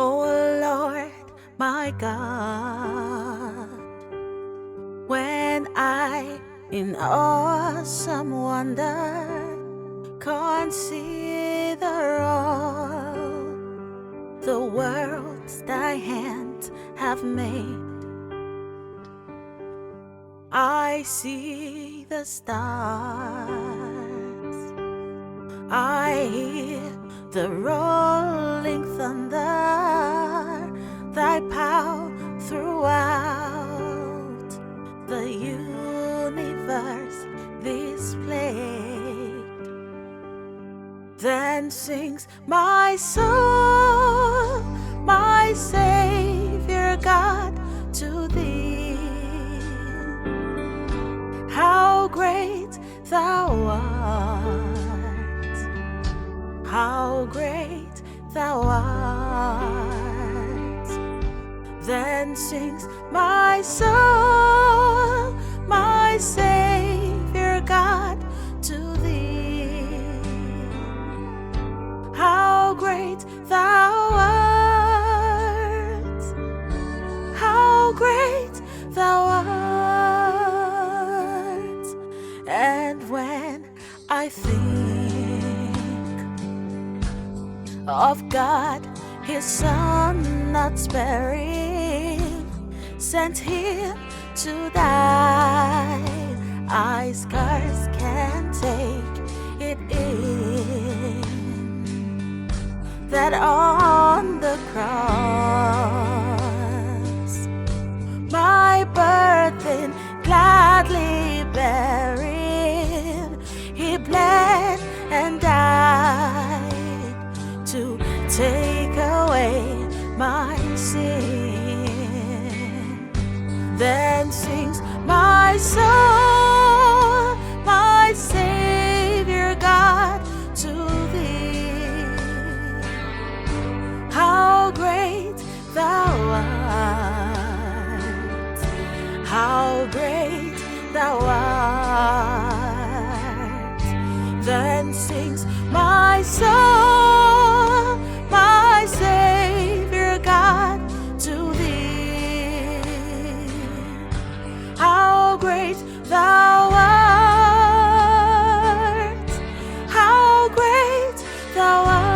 Oh Lord, my God, when I in awesome wonder consider all the worlds thy hands have made, I see the stars, I hear the rolling thunder, thy power throughout the universe displayed. Then sings my soul, my Savior God, to thee. How great thou art, how great thou art. Then sings my soul, my Savior God, to thee. How great thou art, how great thou art. And when I think of God, his Son not sparing, sent him to die, I scarce can take it in, that on the cross my burden gladly bearing, he bled and died to take away my sin. Then sings my soul, my Savior God, to thee. How great thou art, how great thou art. Then sings my soul, my Savior God, to thee. How great thou art, how great thou art.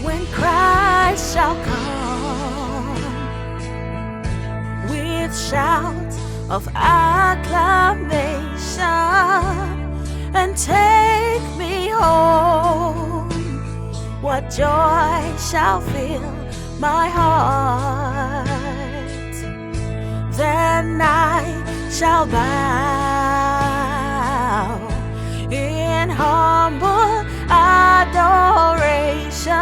When Christ shall come with shouts of acclamation and take me home, what joy shall fill my heart. Then I shall bow in humble adoration,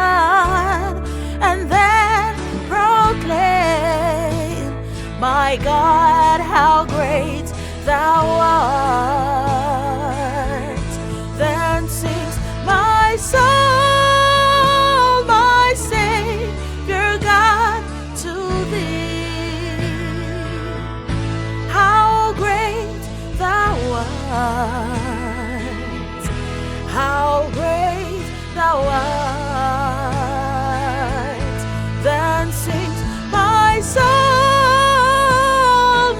and then proclaim, my God, how great thou art. Then sings my soul, my Savior God, to thee. How great thou art, how great thou art. Then sings my soul,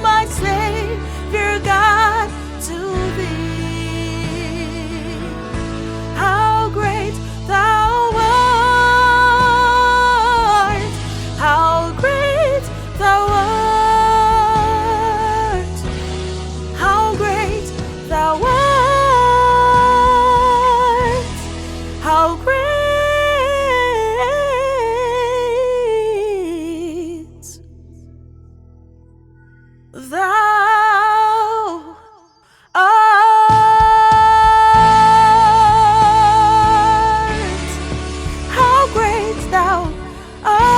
my Savior God, to thee. How great thou art, how great thou art, how great thou art, how great thou art, how great thou art.